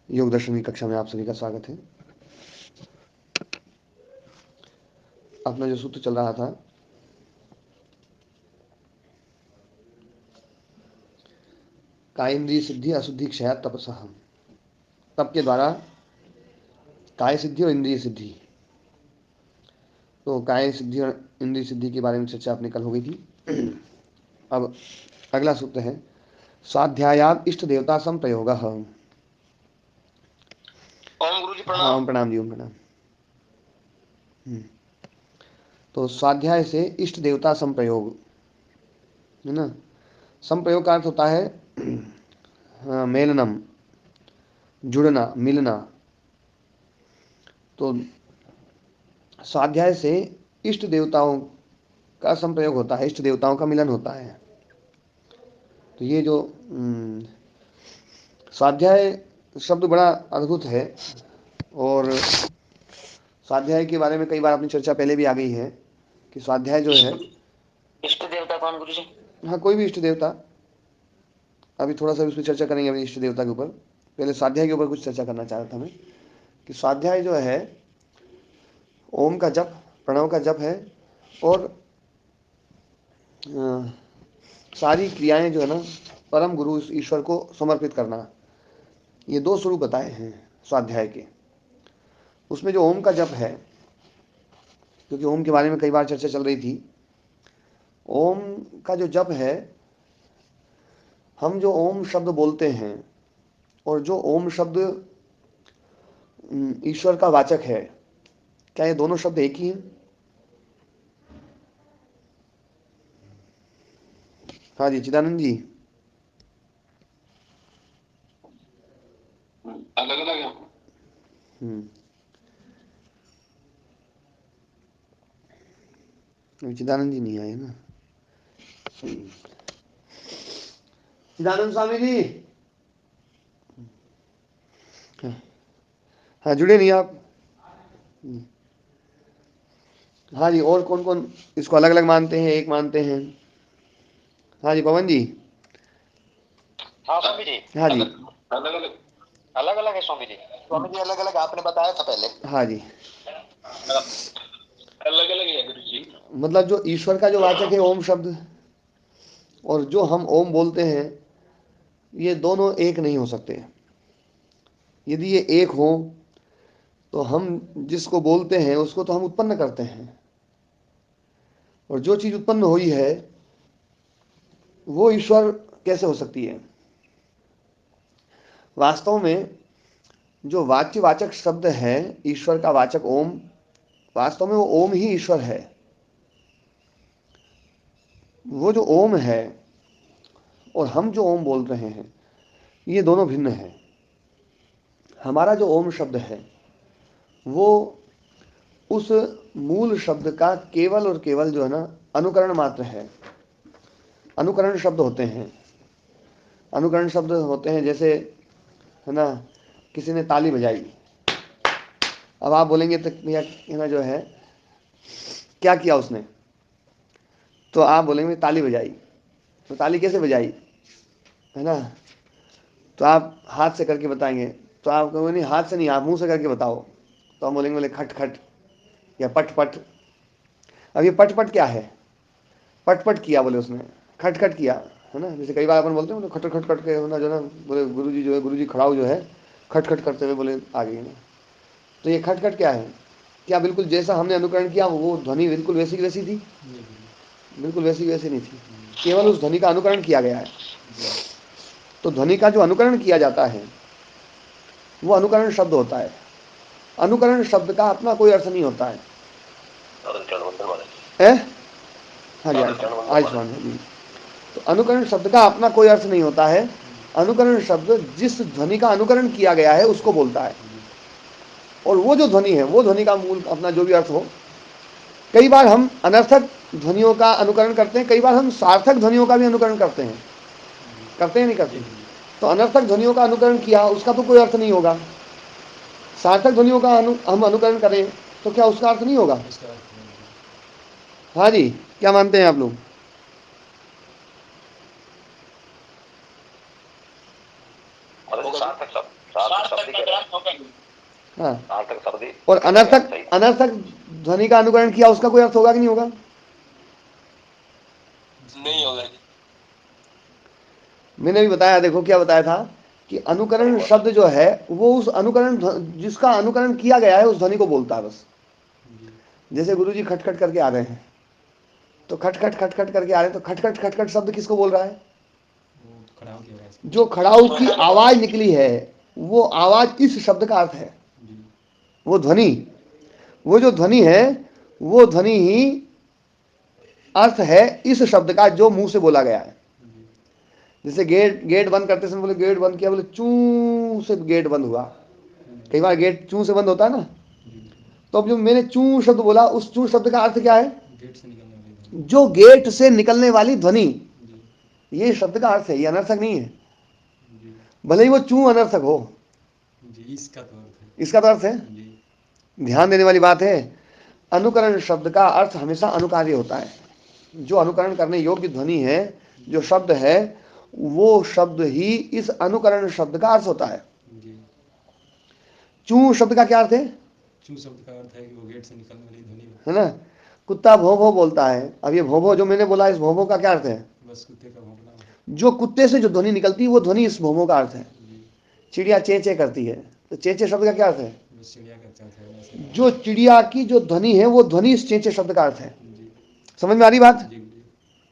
योग दर्शन की कक्षा में आप सभी का स्वागत है। अपना जो सूत्र चल रहा था, काय इंद्रिय सिद्धि अशुद्धि क्षया तपसः, तप के द्वारा काय सिद्धि और इंद्रिय सिद्धि। तो काय सिद्धि और इंद्रिय सिद्धि के बारे में चर्चा अपनी कल हो गई थी। अब अगला सूत्र है स्वाध्यायाद इष्ट देवता संप्रयोगः। ओम गुरु जी हाँ, प्रणाम। ओम प्रणाम जी, ओम प्रणाम। तो स्वाध्याय से इष्ट देवता संप्रयोग है ना। संप्रयोग का अर्थ होता है मेलनम, जुड़ना, मिलना। तो स्वाध्याय से इष्ट देवताओं का संप्रयोग होता है, इष्ट देवताओं का मिलन होता है। तो ये जो स्वाध्याय शब्द बड़ा अद्भुत है, और स्वाध्याय के बारे में कई बार अपनी चर्चा पहले भी आ गई है कि स्वाध्याय जो है, इष्ट देवता कौन गुरु जी? हाँ, कोई भी इष्ट देवता। अभी थोड़ा सा उस पर चर्चा करेंगे अपने इष्ट देवता के ऊपर। पहले स्वाध्याय के ऊपर कुछ चर्चा करना चाह रहा था मैं कि स्वाध्याय जो है ओम का जप, प्रणव का जप है, और सारी क्रियाएं जो है ना परम गुरु ईश्वर को समर्पित करना। ये दो स्वरूप बताए हैं स्वाध्याय के। उसमें जो ओम का जप है, क्योंकि ओम के बारे में कई बार चर्चा चल रही थी, ओम का जो जप है, हम जो ओम शब्द बोलते हैं और जो ओम शब्द ईश्वर का वाचक है, क्या ये दोनों शब्द एक ही हैं? हाँ जी, चिदानंद जी। अलग अलग है। हम्म चिदानंद जी नहीं आए ना। चिदानंद स्वामी जी, हाँ, जुड़े नहीं आप। हाँ जी, और कौन कौन इसको अलग अलग मानते हैं, एक मानते हैं? हाँ जी, पवन जी। हाँ स्वामी जी, हाँ जी। अलग अलग अलग अलग है स्वामी जी। स्वामी जी अलग अलग आपने बताया था पहले। हाँ जी, अलग अलग है गुरु जी। मतलब जो ईश्वर का जो वाचक है ओम शब्द, और जो हम ओम बोलते हैं, ये दोनों एक नहीं हो सकते। यदि ये एक हो तो हम जिसको बोलते हैं उसको तो हम उत्पन्न करते हैं, और जो चीज उत्पन्न हुई है वो ईश्वर कैसे हो सकती है? वास्तव में जो वाच्यवाचक शब्द है, ईश्वर का वाचक ओम, वास्तव में वो ओम ही ईश्वर है। वो जो ओम है और हम जो ओम बोल रहे हैं, ये दोनों भिन्न है। हमारा जो ओम शब्द है वो उस मूल शब्द का केवल और केवल जो है ना अनुकरण मात्र है। अनुकरण शब्द होते हैं, अनुकरण शब्द होते हैं, जैसे है ना, किसी ने ताली बजाई। अब आप बोलेंगे तो भैया है ना जो है क्या किया उसने, तो आप बोलेंगे ताली बजाई। तो ताली कैसे बजाई, है ना? तो आप हाथ से करके बताएंगे। तो आप कहोगे नहीं, हाथ से नहीं, आप मुंह से करके बताओ। तो हम बोलेंगे, बोले खट खट या पट पट। अब ये पट पट क्या है? पट पट किया बोले उसने, खट खट किया, है ना। जैसे कई बार अपन बोलते हैं बोले खट खट खट के ना जो ना, बोले गुरु जी जो है, गुरु जी खड़ाऊ जो है खट खट करते हुए बोले आ गए ना। तो ये खट खट क्या है? क्या बिल्कुल जैसा हमने अनुकरण किया वो ध्वनि बिल्कुल वैसी की वैसी थी? बिल्कुल वैसी की वैसी नहीं थी, केवल उस ध्वनि का अनुकरण किया गया है। तो ध्वनि का जो अनुकरण किया जाता है वो अनुकरण शब्द होता है। अनुकरण शब्द का अपना कोई अर्थ नहीं होता है। ए? हाँ जी, आयुष्मान है जी। तो अनुकरण शब्द का अपना कोई अर्थ नहीं होता है। अनुकरण शब्द जिस ध्वनि का अनुकरण किया गया है उसको बोलता है, और वो जो ध्वनि है वो ध्वनि का मूल अपना जो भी अर्थ हो। कई बार हम अनर्थक ध्वनियों का अनुकरण करते हैं, कई बार हम सार्थक ध्वनियों का भी अनुकरण करते हैं। करते हैं नहीं करते? तो अनर्थक ध्वनियों का अनुकरण किया उसका तो कोई अर्थ नहीं होगा। सार्थक ध्वनियों का हम अनुकरण करें तो क्या उसका अर्थ नहीं होगा? हाँ जी, क्या मानते हैं आप लोग? सार्थक शब्द ही कह रहे हैं। हाँ, सार्थक शब्द ही। और अनर्थक ध्वनि का अनुकरण किया, उसका कोई अर्थ होगा कि नहीं होगा? नहीं होगा। मैंने भी बताया, देखो क्या बताया था कि अनुकरण शब्द जो है वो उस अनुकरण जिसका अनुकरण किया गया है उस ध्वनि को बोलता है बस। जैसे गुरुजी खटखट करके आ रहे हैं, तो खटखट खटखट करके आ रहे हैं, तो खटखट खटखट शब्द किसको बोल रहा है? जो खड़ाऊ की आवाज निकली है, वो आवाज इस शब्द का अर्थ है। वो ध्वनि, वो जो ध्वनि है, वो ध्वनि ही अर्थ है इस शब्द का जो मुंह से बोला गया है। जैसे गेट बंद करते समय बोले गेट बंद किया, बोले चू से गेट बंद हुआ। कई बार गेट चू से बंद होता है ना, तो अब जो मैंने चू शब्द बोला, उस चू शब्द का अर्थ क्या है? जो गेट से निकलने वाली ध्वनि, ये शब्द का अर्थ है, ये अनर्थक नहीं है। भले ही वो चू अनर्थक हो, इसका तो अर्थ है। ध्यान देने वाली बात है, अनुकरण शब्द का अर्थ हमेशा अनुकार्य होता है। जो अनुकरण करने योग्य ध्वनि है, जो शब्द है, वो शब्द ही इस अनुकरण शब्द का अर्थ होता है। चू शब्द का क्या अर्थ है? चू शब्द का अर्थ है कि वो गेट से निकलने वाली ध्वनि है ना। कुत्ता भौ भौ बोलता है, अब ये भौ भौ जो मैंने बोला, इस भौ भौ का क्या अर्थ है? बस कुत्ते का भौंकना। जो कुत्ते से जो ध्वनि निकलती है वो ध्वनि इस भौ भौ का अर्थ है। चिड़िया चे चे करती है, तो चे चे शब्द का क्या अर्थ है? बस चिड़िया का अर्थ है। जो चिड़िया की जो ध्वनि है वो ध्वनि इस चे चे शब्द का अर्थ है। समझ में आ रही बात?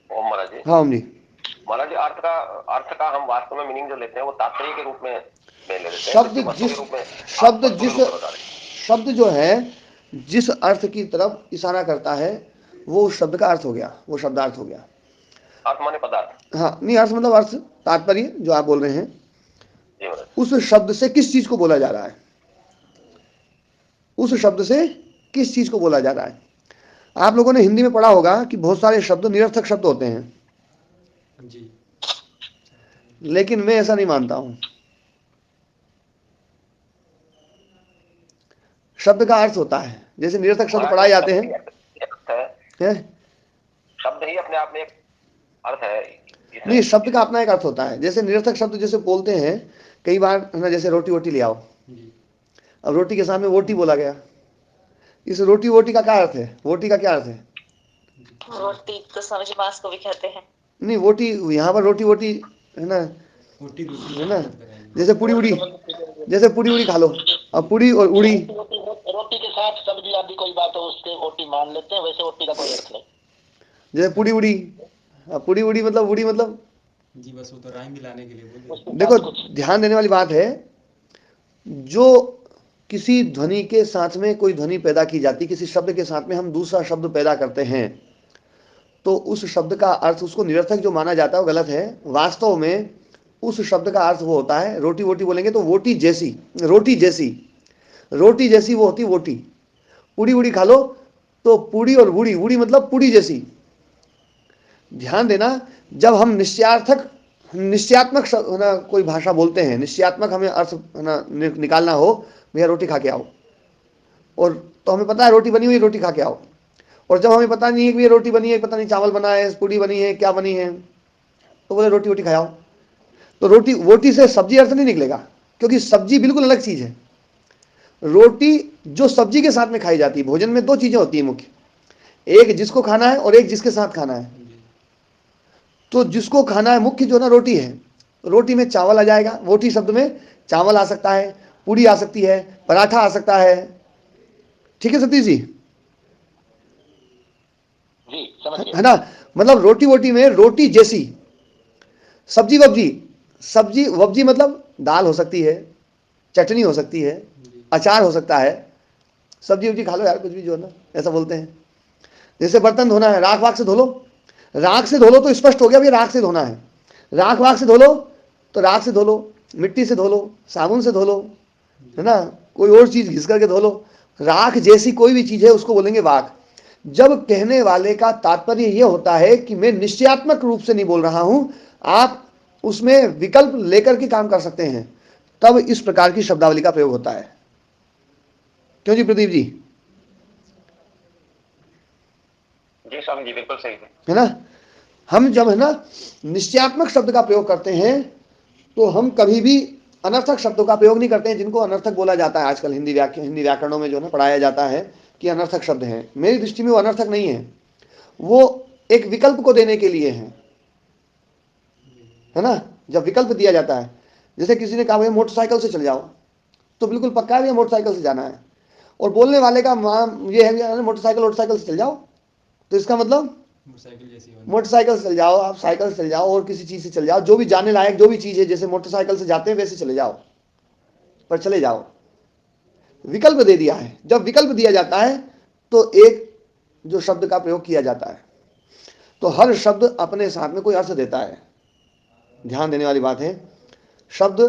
ओम महाराज जी। हाँ ओम जी। महाराज जी, अर्थ का हम वास्तव में मीनिंग जो लेते हैं वो तात्पर्य के रूप में ले लेते हैं। शब्द जो है जिस अर्थ की तरफ इशारा करता है वो उस शब्द का अर्थ हो गया, वो शब्दार्थ हो गया। अर्थ माने पदार्थ। हाँ, नहीं, अर्थ मतलब अर्थ, तात्पर्य जो आप बोल रहे हैं, उस शब्द से किस चीज को बोला जा रहा है, उस शब्द से किस चीज को बोला जा रहा है। आप लोगों ने हिंदी में पढ़ा होगा कि बहुत सारे शब्द निरर्थक शब्द होते हैं जी, लेकिन मैं ऐसा नहीं मानता हूं। शब्द का अर्थ होता है, जैसे निरर्थक शब्द पढ़ाए जाते हैं, शब्द ही अपने आप में एक अर्थ है। नहीं, शब्द का अपना एक अर्थ होता है। जैसे निरर्थक शब्द जैसे बोलते हैं कई बार, है ना, जैसे रोटी वोटी ले आओ, अब रोटी के सामने वोटी बोला गया, इस रोटी वोटी का क्या अर्थ है? वोटी का क्या अर्थ है? रोटी तो समझ मांस को भी कहते हैं। नहीं, वोटी यहाँ पर रोटी वोटी है ना, है ना। जैसे पूड़ी उड़ी, जैसे पूड़ी उड़ी खा लो, अब पूड़ी और उड़ी, रोटी के साथ सब्जी आदि कोई बात हो उसके रोटी मान लेते हैं, वैसे रोटी का कोई अर्थ नहीं। जैसे पूड़ी उड़ी, अब पूड़ी उड़ी मतलब उड़ी मतलब जी, बस वो तो राइम मिलाने के लिए बोल। देखो, ध्यान देने वाली बात है, जो किसी ध्वनि के साथ में कोई ध्वनि पैदा की जाती, किसी शब्द के साथ में हम दूसरा शब्द पैदा करते हैं, तो उस शब्द का अर्थ, उसको निरर्थक जो माना जाता है वो गलत है। वास्तव में उस शब्द का अर्थ वो होता है, रोटी वोटी बोलेंगे तो वोटी जैसी, रोटी जैसी, रोटी जैसी वो होती वोटी। पूड़ी उड़ी खा लो तो पूड़ी और उड़ी, उड़ी मतलब पूड़ी जैसी। ध्यान देना, जब हम निश्चयात्मक ना कोई भाषा बोलते हैं, निश्चयात्मक हमें अर्थ ना निकालना हो, भैया रोटी खा के आओ, और तो हमें पता है रोटी बनी हुई, रोटी खा के आओ। और जब हमें पता नहीं है कि ये रोटी बनी है, पता नहीं चावल बना है, पूड़ी बनी है, क्या बनी है, तो बोले रोटी वोटी खाओ, तो रोटी वोटी से सब्जी अर्थ नहीं निकलेगा, क्योंकि सब्जी बिल्कुल अलग चीज है। रोटी जो सब्जी के साथ में खाई जाती है, भोजन में दो चीजें होती है मुख्य, एक जिसको खाना है और एक जिसके साथ खाना है। तो जिसको खाना है मुख्य जो ना रोटी है, रोटी में चावल आ जाएगा, वोटी शब्द में चावल आ सकता है, पूड़ी आ सकती है, पराठा आ सकता है। ठीक है सतीश जी? जी, समझ गए। है ना, मतलब रोटी वोटी में रोटी जैसी, सब्जी वब्जी, सब्जी वब्जी मतलब दाल हो सकती है, चटनी हो सकती है, अचार हो सकता है, सब्जी वब्जी खा लो यार, कुछ भी जो है ना, ऐसा बोलते हैं। जैसे बर्तन धोना है, राख वाख से धो लो, राख से धो लो तो स्पष्ट हो गया भाई राख से धोना है। राख वाख से धो लो तो राख से धो लो, मिट्टी से धो लो, साबुन से धो लो, है ना, कोई और चीज घिस करके धो लो। राख जैसी कोई भी चीज है उसको बोलेंगे वाक। जब कहने वाले का तात्पर्य यह होता है कि मैं निश्चयात्मक रूप से नहीं बोल रहा हूं, आप उसमें विकल्प लेकर के काम कर सकते हैं, तब इस प्रकार की शब्दावली का प्रयोग होता है। क्यों जी प्रदीप जी? जी स्वामी जी, बिल्कुल सही है ना। हम जब है ना निश्चयात्मक शब्द का प्रयोग करते हैं तो हम कभी भी अनर्थक शब्दों का प्रयोग नहीं करते हैं, जिनको अनर्थक बोला जाता है आजकल हिंदी व्याकरणों में जो है पढ़ाया जाता है कि अनर्थक शब्द हैं। मेरी दृष्टि में वो अनर्थक नहीं है, वो एक विकल्प को देने के लिए है ना। जब विकल्प दिया जाता है, जैसे किसी ने कहा भैया मोटरसाइकिल से चले जाओ, तो बिल्कुल पक्का है भैया मोटरसाइकिल से जाना है, और बोलने वाले का ये है मोटरसाइकिल से चल जाओ, तो इसका मतलब मोटरसाइकिल से चल जाओ, आप साइकिल से चल जाओ, और किसी चीज से चल जाओ, जो भी जाने लायक जो भी चीज है, जैसे मोटरसाइकिल से जाते हैं वैसे चले जाओ, पर चले जाओ। विकल्प दे दिया है। जब विकल्प दिया जाता है तो एक जो शब्द का प्रयोग किया जाता है, तो हर शब्द अपने साथ में कोई अर्थ देता है। ध्यान देने वाली बात है, शब्द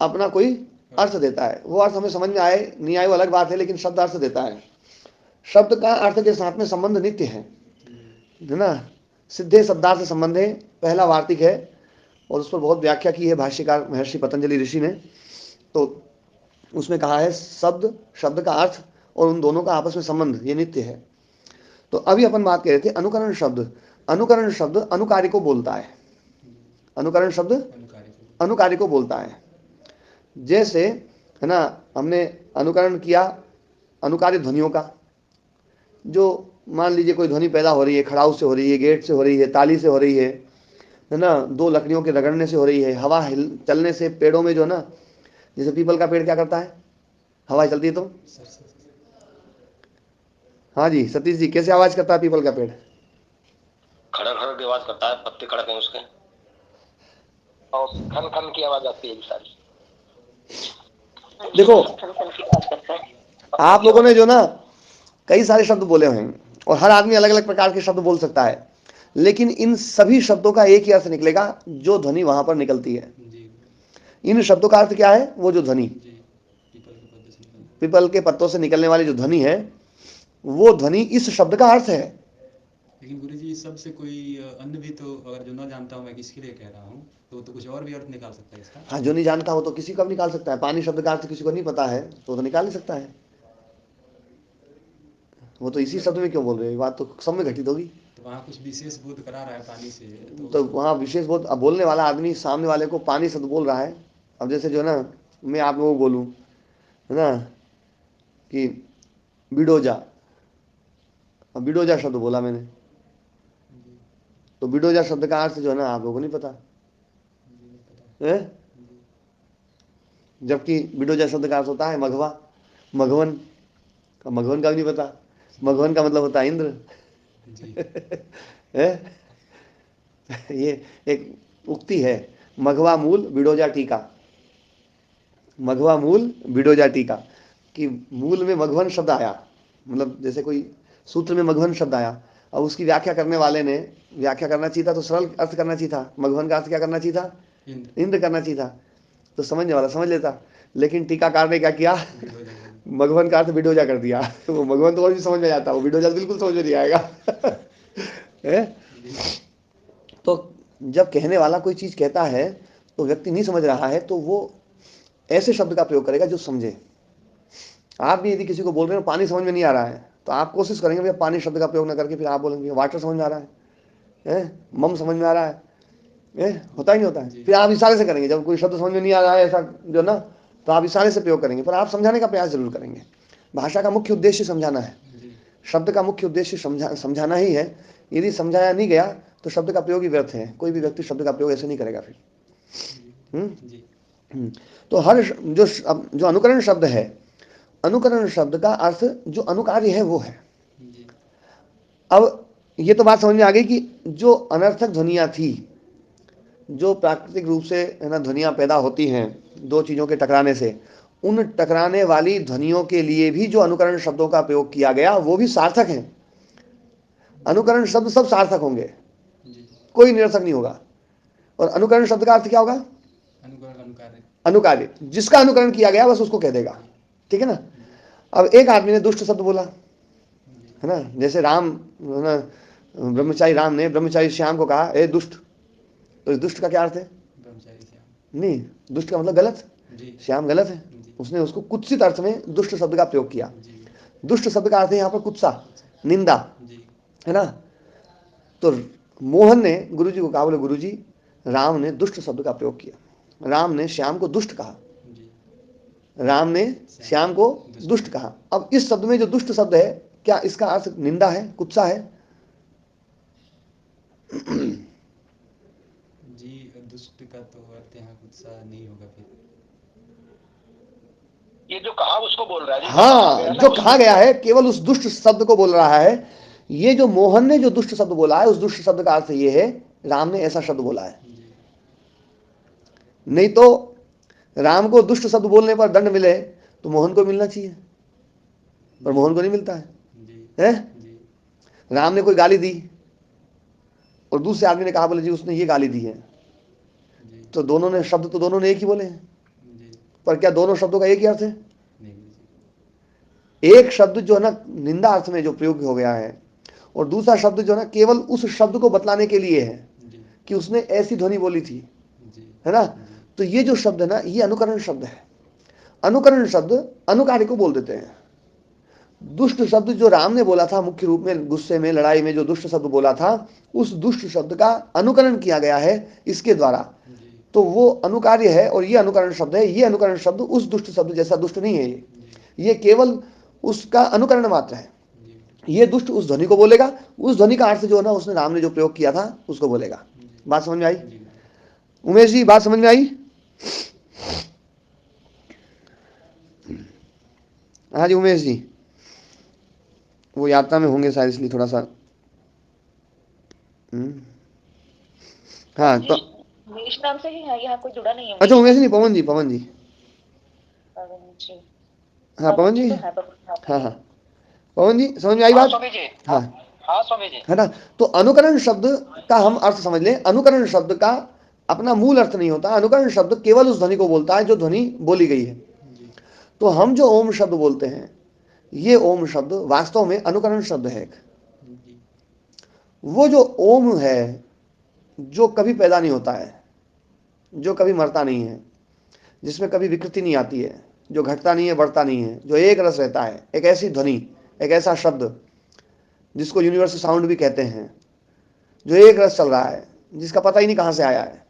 अपना कोई अर्थ देता है। वो अर्थ हमें समझ में आए नहीं आए वो अलग बात है, लेकिन शब्द अर्थ देता है। शब्द का अर्थ के साथ में संबंध नित्य है ना। सिद्धे शब्दार्थ से संबंध है, पहला वार्तिक है, और उस पर बहुत व्याख्या की है भाष्यकार महर्षि पतंजलि ऋषि ने। तो उसमें कहा है शब्द का अर्थ और उन दोनों का आपस में संबंध ये नित्य है। तो अभी अपन बात कर रहे थे अनुकरण शब्द। अनुकरण शब्द अनुकार्य को बोलता है। अनुकरण शब्द अनुकार्य को बोलता है। जैसे है ना, हमने अनुकरण किया अनुकार्य ध्वनियों का। जो मान लीजिए कोई ध्वनि पैदा हो रही है, खड़ाऊ से हो रही है, गेट से हो रही है, ताली से हो रही है ना, दो लकड़ियों के रगड़ने से हो रही है, हवा चलने से, पेड़ों में जो ना, जैसे पीपल का पेड़ क्या करता है, हवा चलती है तो, हाँ जी सतीश जी, कैसे आवाज करता है पीपल का पेड़? खड़क खड़क की आवाज करता है, पत्ते खड़क हैं उसके, और खन खन की आवाज आती है सारी। देखो आप लोगों ने जो ना कई सारे शब्द बोले हुए हैं, और हर आदमी अलग अलग प्रकार के शब्द बोल सकता है, लेकिन इन सभी शब्दों का एक ही अर्थ निकलेगा, जो ध्वनि वहां पर निकलती है। इन शब्दों का अर्थ क्या है? वो जो ध्वनि पीपल के पत्तों से निकलने वाली जो ध्वनि है, वो ध्वनि इस शब्द का अर्थ है। लेकिन गुरुजी इस सब से कोई अन्य भी तो, अगर जो ना जानता हूँ मैं किसके लिए कह रहा हूँ, तो कुछ और भी अर्थ निकाल सकता है इसका। हाँ, जो नहीं जानता हो तो किसी का भी निकाल सकता है। पानी शब्द का अर्थ किसी को नहीं पता है तो निकाल नहीं सकता है। वो तो इसी शब्द में क्यों बोल रहे हैं, बात तो सब में घटित होगी। तो वहाँ कुछ विशेष बोध करा रहा है पानी से, तो वहाँ विशेष बोध, अब बोलने वाला आदमी सामने वाले को पानी शब्द बोल रहा है। अब जैसे जो है ना, मैं आप लोगों को बोलूँ है ना कि बिडोजा, अब बिडोजा शब्द बोला मैंने, तो बिडोजा शब्द का अर्थ जो है ना आप लोगों को नहीं पता है, जबकि बिडोजा शब्द का अर्थ होता है मघवा, मघवन। मघवन का भी नहीं पता। मघवन का मतलब होता है इंद्र। है ये एक उक्ति है, मघवा मूल बिडोजा टीका। मघवा मूल बिडोजा टीका, कि मूल में मघवन शब्द आया, मतलब जैसे कोई सूत्र में मघवन शब्द आया, और उसकी व्याख्या करने वाले ने व्याख्या करना चाहिए था तो सरल अर्थ करना चाहिए था। मघवन का अर्थ क्या करना चाहिए था? इंद्र करना चाहिए था, तो समझने वाला समझ लेता। लेकिन टीकाकार ने क्या किया, मघवन का अर्थ बिडोजा कर दिया। वो मघवन तो और भी समझ में आता, वो बिडोजा बिल्कुल समझ में नहीं आएगा। तो जब कहने वाला कोई चीज कहता है तो व्यक्ति नहीं समझ रहा है, तो वो ऐसे शब्द का प्रयोग करेगा जो समझे। आप भी यदि किसी को बोल रहे हो पानी समझ में नहीं आ रहा है, तो आप कोशिश करेंगे भैया पानी शब्द का प्रयोग ना करके, फिर आप बोलेंगे वाटर समझ में आ रहा है, मम समझ में आ रहा है, होता ही नहीं होता है। फिर आप इशारे से करेंगे, जब कोई शब्द समझ में नहीं आ रहा है ऐसा जो ना, तो आप इशारे से प्रयोग करेंगे, पर आप समझाने का प्रयास जरूर करेंगे। भाषा का मुख्य उद्देश्य समझाना है, शब्द का मुख्य उद्देश्य समझाना ही है। यदि समझाया नहीं गया तो शब्द का प्रयोग ही व्यर्थ है। कोई भी व्यक्ति शब्द का प्रयोग ऐसे नहीं करेगा फिर। तो हर जो अनुकरण शब्द है, अनुकरण शब्द का अर्थ जो अनुकार्य है वो है। अब ये तो बात समझ में आ गई कि जो अनर्थक ध्वनियां थी, जो प्राकृतिक रूप से है ना ध्वनियां पैदा होती हैं दो चीजों के टकराने से, उन टकराने वाली ध्वनियों के लिए भी जो अनुकरण शब्दों का प्रयोग किया गया वो भी सार्थक है। अनुकरण शब्द सब सार्थक होंगे, कोई निरर्थक नहीं होगा। और अनुकरण शब्द का अर्थ क्या होगा? अनुकार्य। जिसका अनुकरण किया गया बस उसको कह देगा, ठीक है ना। अब एक आदमी ने दुष्ट शब्द बोला है ना, जैसे राम है ना, ब्रह्मचारी राम ने ब्रह्मचारी श्याम को कहा ए दुष्ट, तो इस दुष्ट का क्या अर्थ है? नहीं, दुष्ट का मतलब गलत, श्याम गलत है। उसने उसको कुत्सित अर्थ में दुष्ट शब्द का प्रयोग किया। दुष्ट शब्द का अर्थ है यहाँ पर कुत्सा, निंदा, है ना। तो मोहन ने गुरुजी को कहा, बोले गुरुजी राम ने दुष्ट शब्द का प्रयोग किया, राम ने श्याम को दुष्ट कहा। राम ने श्याम को दुष्ट कहा। अब इस शब्द में जो दुष्ट शब्द है, क्या इसका अर्थ निंदा है, कुत्सा है? जी दुष्ट का तो अर्थ यहाँ कुछ सा नहीं होगा फिर। ये जो कहा उसको बोल रहा है जी, हाँ, जो कहा गया है केवल उस दुष्ट शब्द को बोल रहा है। ये जो मोहन ने जो दुष्ट शब्द बोला है, उस दुष्ट शब्द का अर्थ ये है राम ने ऐसा शब्द बोला है। जी नहीं तो राम को दुष्ट शब्द बोलने पर दंड मिले तो मोहन को मिलना चाहिए, पर मोहन को नहीं मिलता है। जी है? जी राम ने कोई गाली दी और दूसरे आदमी ने कहा बोले जी उसने ये गाली दी है, जी तो दोनों ने शब्द तो दोनों ने एक ही बोले हैं, जी पर क्या दोनों शब्दों का एक ही अर्थ है? नहीं जी एक शब्द जो है ना निंदा अर्थ में जो प्रयोग हो गया है, और दूसरा शब्द जो है ना केवल उस शब्द को बतलाने के लिए है जी कि उसने ऐसी ध्वनि बोली थी, जी है ना। तो ये जो शब्द है ना, ये अनुकरण शब्द है। अनुकरण शब्द अनुकार्य को बोल देते हैं। दुष्ट शब्द जो राम ने बोला था, मुख्य रूप में गुस्से में, लड़ाई में जो दुष्ट शब्द बोला था, उस दुष्ट शब्द का अनुकरण किया गया है इसके द्वारा, जी तो वो अनुकार्य है और ये अनुकरण शब्द है। ये अनुकरण शब्द उस दुष्ट शब्द जैसा दुष्ट नहीं है, ये केवल उसका अनुकरण मात्र है। जी ये दुष्ट उस ध्वनि को बोलेगा, उस ध्वनि का अर्थ जो है ना उसने राम ने जो प्रयोग किया था उसको बोलेगा। बात समझ में आई? जी उमेश जी बात समझ में आई? हाँ जी उमेश जी, वो यात्रा में होंगे शायद इसलिए थोड़ा सा। हाँ तो उमेश नाम से ही है, यहाँ कोई जुड़ा नहीं है। अच्छा उमेश नहीं, पवन जी, पवन जी। पवन जी, हाँ पवन जी, तो है, पवन हाँ हाँ पवन जी समझ में आई बात? स्वामी जी। हाँ हाँ स्वामी जी। है ना। तो अनुकरण शब्द का हम अर्थ समझ लें। अनुकरण शब्द का अपना मूल अर्थ नहीं होता। अनुकरण शब्द केवल उस ध्वनि को बोलता है जो ध्वनि बोली गई है। जी तो हम जो ओम शब्द बोलते हैं, ये ओम शब्द वास्तव में अनुकरण शब्द है। जी वो जो ओम है जो कभी पैदा नहीं होता है, जो कभी मरता नहीं है, जिसमें कभी विकृति नहीं आती है, जो घटता नहीं है, बढ़ता नहीं है, जो एक रस रहता है, एक ऐसी ध्वनि, एक ऐसा शब्द जिसको यूनिवर्सल साउंड भी कहते हैं, जो एक रस चल रहा है, जिसका पता ही नहीं कहां से आया है।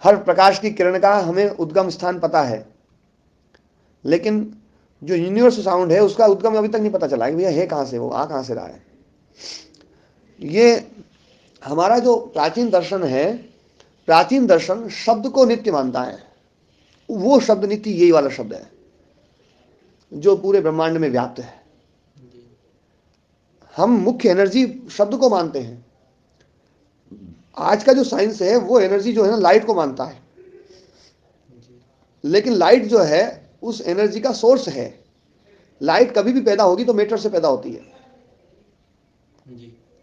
हर प्रकाश की किरण का हमें उद्गम स्थान पता है, लेकिन जो यूनिवर्सल साउंड है उसका उद्गम अभी तक नहीं पता चला कि भैया है कहां से, वो आ कहां से रहा है। ये हमारा जो प्राचीन दर्शन है, प्राचीन दर्शन शब्द को नित्य मानता है। वो शब्द नित्य यही वाला शब्द है जो पूरे ब्रह्मांड में व्याप्त है। जी हम मुख्य एनर्जी शब्द को मानते हैं। आज का जो साइंस है वो एनर्जी जो है ना लाइट को मानता है, जी लेकिन लाइट जो है उस एनर्जी का सोर्स है। लाइट कभी भी पैदा होगी तो मैटर से पैदा होती जी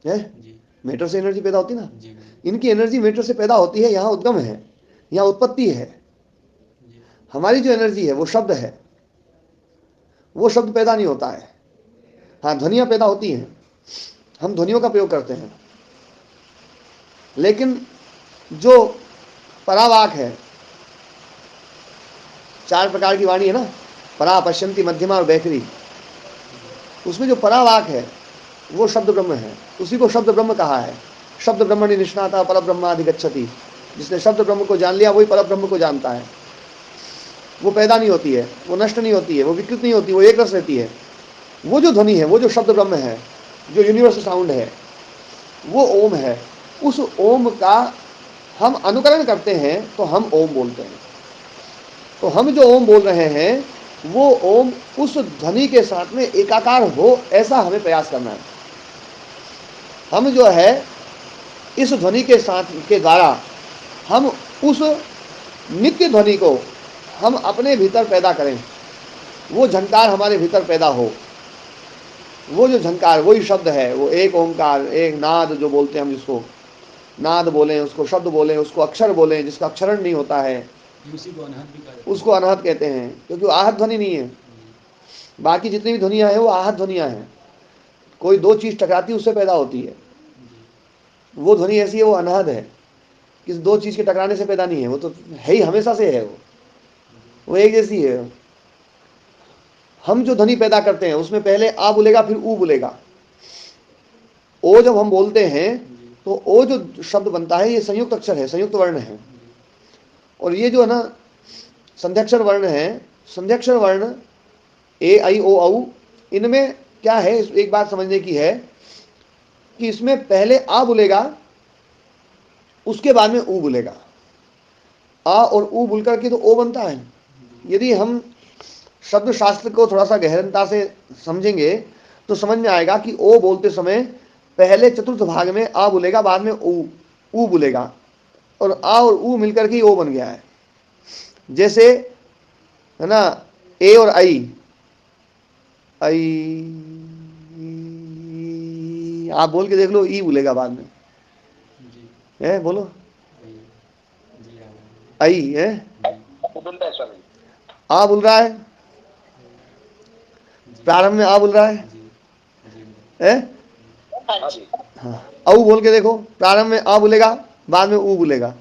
है? जी मैटर से एनर्जी पैदा होती है ना। जी इनकी एनर्जी मैटर से पैदा होती है, यहाँ उद्गम है, यहाँ उत्पत्ति है। जी हमारी जो एनर्जी है वो शब्द है, वो शब्द पैदा नहीं होता है। हाँ ध्वनियाँ पैदा होती हैं, हम ध्वनियों का प्रयोग करते हैं, लेकिन जो परावाक है, 4 प्रकार की वाणी है ना, परा, पश्यंती, मध्यमा और बैखरी, उसमें जो परावाक है वो शब्द ब्रह्म है। उसी को शब्द ब्रह्म कहा है। शब्द ब्रह्मणि निष्णाता पर ब्रह्माधिगच्छति। जिसने शब्द ब्रह्म को जान लिया वही पर ब्रह्म को जानता है। वो पैदा नहीं होती है, वो नष्ट नहीं होती है, वो विकृत नहीं होती, वो एक रस रहती है। वो जो ध्वनि है, वो जो शब्द ब्रह्म है, जो यूनिवर्सल साउंड है, वो ओम है। उस ओम का हम अनुकरण करते हैं तो हम ओम बोलते हैं। तो हम जो ओम बोल रहे हैं वो ओम उस ध्वनि के साथ में एकाकार हो, ऐसा हमें प्रयास करना है। हम जो है इस ध्वनि के साथ के द्वारा हम उस नित्य ध्वनि को हम अपने भीतर पैदा करें, वो झंकार हमारे भीतर पैदा हो। वो जो झंकार वही शब्द है, वो एक ओंकार, एक नाद जो बोलते हैं हम, जिसको नाद बोलें, उसको शब्द बोलें, उसको अक्षर बोलें, जिसका अक्षरण नहीं होता है उसी को अनाहत भी कहा जाता उसको अनाहत कहते हैं, क्योंकि वो आहत ध्वनि नहीं है। बाकी जितनी भी ध्वनियाँ हैं वो आहत ध्वनियाँ हैं। कोई दो चीज़ टकराती है उससे पैदा होती है। वो ध्वनि ऐसी है, वो अनाहत है, किसी दो चीज़ के टकराने से पैदा नहीं है। वो तो है ही, हमेशा से है, वो एक जैसी है। हम जो ध्वनि पैदा करते हैं उसमें पहले आ बोलेगा, फिर ऊ बोलेगा। ओ जब हम बोलते हैं तो ओ जो शब्द बनता है ये संयुक्त अक्षर है, संयुक्त वर्ण है। और ये जो है ना संध्याक्षर वर्ण है, संध्याक्षर वर्ण ए आई ओ औ, इनमें क्या है, एक बात समझने की है कि इसमें पहले आ बोलेगा, उसके बाद में ऊ बोलेगा। आ और ऊ बोल करके तो ओ बनता है। यदि हम शब्द शास्त्र को थोड़ा सा गहनता से समझेंगे तो समझ में आएगा कि ओ बोलते समय पहले चतुर्थ भाग में आ बोलेगा, बाद में ऊ बोलेगा, और आ और ऊ मिलकर के ओ बन गया है। जैसे है ना, ए और आई, आप बोल के देख लो, ई बोलेगा बाद में, जी है बोलो, वही जी आई है, बोलता है स्वामी। आ बोल रहा है, जी प्रारंभ में आ बोल रहा है, जी जी है? हाँ हाँ जी। जी। हाँ, औ बोल के देखो, प्रारंभ में आ बोलेगा, बाद में ऊ बोलेगा,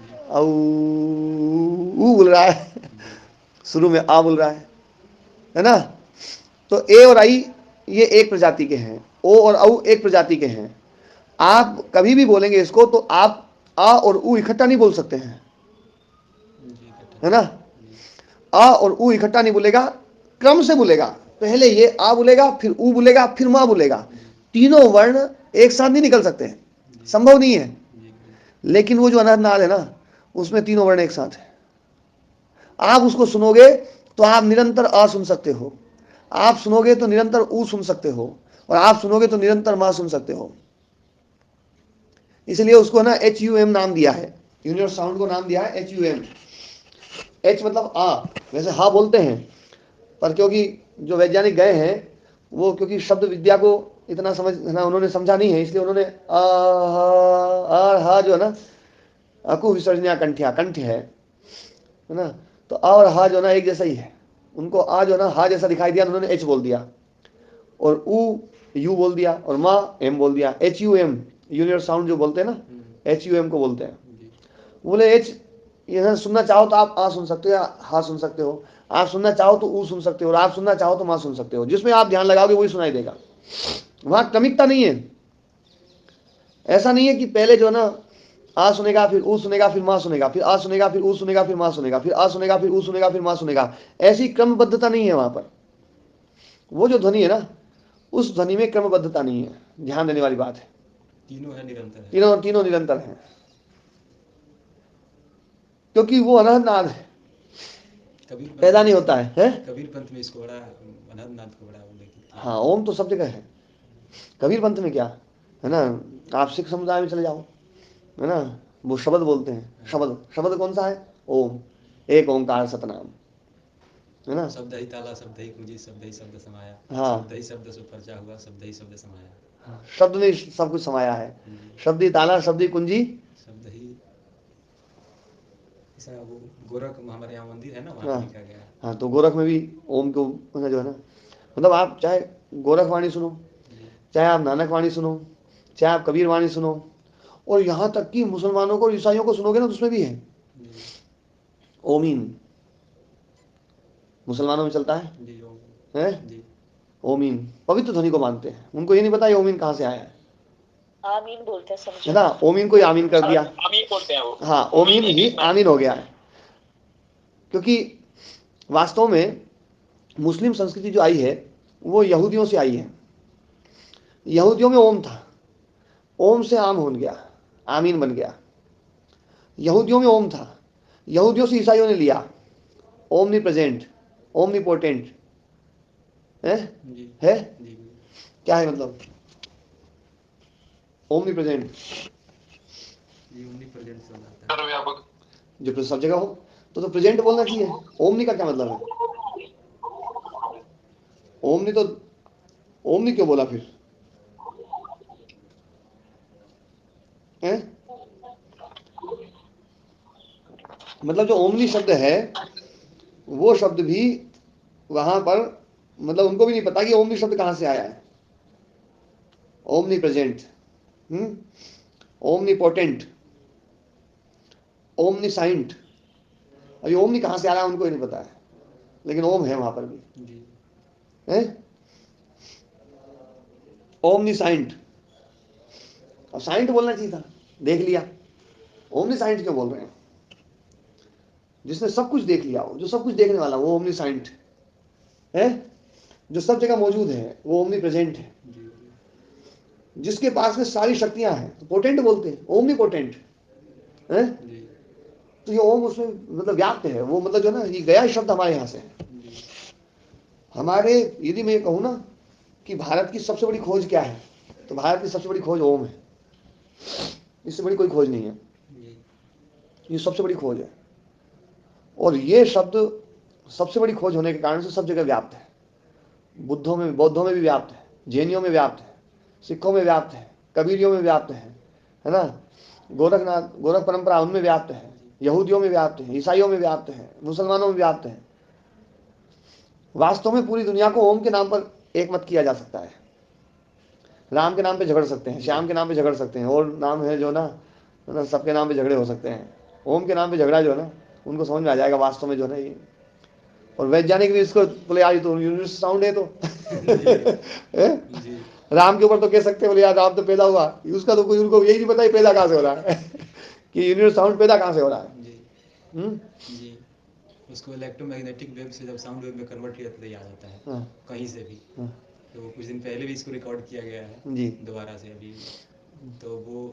जी औ ऊ बोल रहा है, जी शुरू में आ बोल रहा है ना। तो ए और आई ये एक प्रजाति के हैं, ओ और औ एक प्रजाति के हैं। आप कभी भी बोलेंगे इसको तो आप आ और ऊ इकट्ठा नहीं बोल सकते हैं, जी इकट्ठा है ना। जी आ और ऊ इकट्ठा नहीं बोलेगा, क्रम से बोलेगा। पहले ये आ बोलेगा, फिर ऊ बोलेगा, फिर मां बोलेगा। जी तीनों वर्ण एक साथ नहीं निकल सकते हैं, जी संभव नहीं है। जी लेकिन वो जो अनाहनाद है ना, उसमें तीनों वर्ण एक साथ है। आप उसको सुनोगे तो आप निरंतर आ सुन सकते हो, आप सुनोगे तो निरंतर ऊ सुन सकते हो, और आप सुनोगे तो निरंतर मां सुन सकते हो। इसलिए उसको ना HUM नाम दिया है, यूनिवर्सल साउंड को नाम दिया है HUM। एच मतलब आ, वैसे हा बोलते हैं, पर क्योंकि जो वैज्ञानिक गए हैं वो क्योंकि शब्द विद्या को इतना समझ ना उन्होंने समझा नहीं है, इसलिए उन्होंने आ हा जो है ना, अकु विसर्जनिया कंठ्या, कंठ है ना। तो आ और हा जो ना एक जैसा ही है, उनको आ जो ना हा जैसा दिखाई दिया, उन्होंने एच बोल दिया, और ऊ यू बोल दिया, और माँ एम बोल दिया। HUM यूनिवर्सल साउंड जो बोलते हैं ना, HUM को बोलते हैं। जी बोले एच, ये सुनना चाहो तो आप आ सुन सकते हो या हा सुन सकते हो, आप सुनना चाहो तो ऊ सुन सकते हो, और आप सुनना चाहो तो मां सुन सकते हो। जिसमें आप ध्यान लगाओगे वही सुनाई देगा, वहां क्रमिकता नहीं है। ऐसा नहीं है कि पहले जो है ना आ सुनेगा, फिर ऊ सुनेगा, फिर मां सुनेगा, फिर आ सुनेगा, फिर ऊ सुनेगा, फिर मां सुनेगा, फिर आ सुनेगा, फिर ऊ सुनेगा, फिर मां सुनेगा। ऐसी क्रमबद्धता नहीं है वहां पर। वो जो ध्वनि है ना, उस ध्वनि में क्रमबद्धता नहीं है, ध्यान देने वाली बात है। तीनों है निरंतर है तीनों तीनों निरंतर हैं, क्योंकि वो अनहदनाद है, कबीर पंथ पैदा में नहीं होता है? कबीर पंथ में इसको बड़ा अनहदनाद को बड़ा उल्लेखित किया हाँ, ओम तो सब जगह है, कबीर पंथ में क्या है ना। आप सिख समुदाय में चले जाओ, है ना, वो शब्द बोलते हैं। शब्द शब्द कौन सा है? ओम, एक ओंकार सतनाम, है ना। शब्द ही ताला शब्द ही कुंजी शब्द ही शब्द समाया हाँ। शब्द ही शब्द से पर्चा हुआ शब्द ही शब्द समाया शब्द में सब कुछ समाया है। जी शब्द ही ताला, शब्द ही कुंजी। शब्द ही ऐसा वो गोरख हमारे यहाँ मंदिर है ना वहाँ हाँ भी लिखा गया है हाँ, तो गोरख में भी ओम को जो है ना, मतलब आप चाहे गोरख वाणी सुनो, जी चाहे आप नानक वाणी सुनो, चाहे आप कबीर वाणी सुनो, और यहाँ तक कि मुसलमानों को और ईसाइयों को सुनोगे ना, तो उसमें भी है जी ओमीन। मुसलमानों में चलता जी ओम है जी ओमीन, पवित्र ध्वनि को मानते हैं। उनको ये नहीं पता ये ओमीन कहाँ से आया आमीन बोलते हैं, है समझो। ना। ओमीन को ही आमीन कर दिया, आमीन बोलते हैं वो। हाँ, ओमीन ही आमीन हो गया है। क्योंकि वास्तव में मुस्लिम संस्कृति जो आई है वो यहूदियों से आई है। यहूदियों में ओम था, ओम से आम हो गया, आमीन बन गया। यहूदियों में ओम था, यहूदियों से ईसाइयों ने लिया, ओमनी प्रेजेंट, ओमनी पोटेंट जी है। जी क्या है मतलब ओमनी प्रेजेंट? जी ओमनी प्रेजेंट सब आता है सर्वव्यापक। जो सब जगह हो तो प्रेजेंट बोलना चाहिए। ओमनी का क्या मतलब है? ओमनी तो, ओमनी क्यों बोला फिर है? मतलब जो ओमनी शब्द है वो शब्द भी वहां पर, मतलब उनको भी नहीं पता कि ओमनी शब्द कहां से आया है। Omnipresent, omnipotent, omniscient, अब ये ओमनी कहां से आ रहा है उनको ही नहीं पता है, लेकिन ओम है वहां पर भी जी है। ओमनी साइंट, अब साइंट बोलना चाहिए था, देख लिया। ओमनी साइंट क्यों बोल रहे हैं? जिसने सब कुछ देख लिया हो, जो सब कुछ देखने वाला, वो ओमनीसाइंट है, जो सब जगह मौजूद है, वो ओमनी प्रेजेंट है, जी जिसके पास में सारी शक्तियां हैं, तो पोटेंट बोलते हैं, ओमनी पोटेंट है। जी तो ये ओम उसमें मतलब व्याप्त है, वो मतलब जो ना, ये गया शब्द हमारे यहाँ से है। जी हमारे, यदि मैं कहूँ ना कि भारत की सबसे बड़ी खोज क्या है, तो भारत की सबसे बड़ी खोज ओम है, इससे बड़ी कोई खोज नहीं है, जी ये सबसे बड़ी खोज है। और ये शब्द सबसे बड़ी खोज होने के कारण से सब जगह व्याप्त है, बुद्धों में, बौद्धों में भी व्याप्त है, जैनियों में व्याप्त है, सिखों में व्याप्त है, कबीरियों में व्याप्त है ना, गोरखनाथ, गोरख परंपरा उनमें व्याप्त है, यहूदियों में व्याप्त है, ईसाइयों में व्याप्त है, मुसलमानों में व्याप्त है। वास्तव में पूरी दुनिया को ओम के नाम पर एक मत किया जा सकता है। राम के नाम पे झगड़ सकते हैं, श्याम के नाम पे झगड़ सकते हैं, और नाम है जो ना, सबके नाम पे झगड़े हो सकते हैं। ओम के नाम पे झगड़ा जो है ना, उनको समझ में आ जाएगा वास्तव में जो है ना ये। और वैज्ञानिक भी इसको बोले यार ये तो यूनिवर्सल साउंड है, तो हैं? जी राम के ऊपर तो कह सकते हैं बोले यार राम तो पैदा हुआ, उसका तो कोई, उनको यही नहीं पता ये पैदा कहाँ से हो रहा है कि यूनिवर्सल साउंड पैदा कहाँ से हो रहा है। जी हम्म? जी उसको इलेक्ट्रोमैग्नेटिक वेव से जब साउंड वेव में कन्वर्ट किया तो ये आ जाता है हाँ, कहीं से भी। हाँ, तो कुछ दिन पहले भी इसको रिकॉर्ड किया गया है जी दोबारा से अभी। तो वो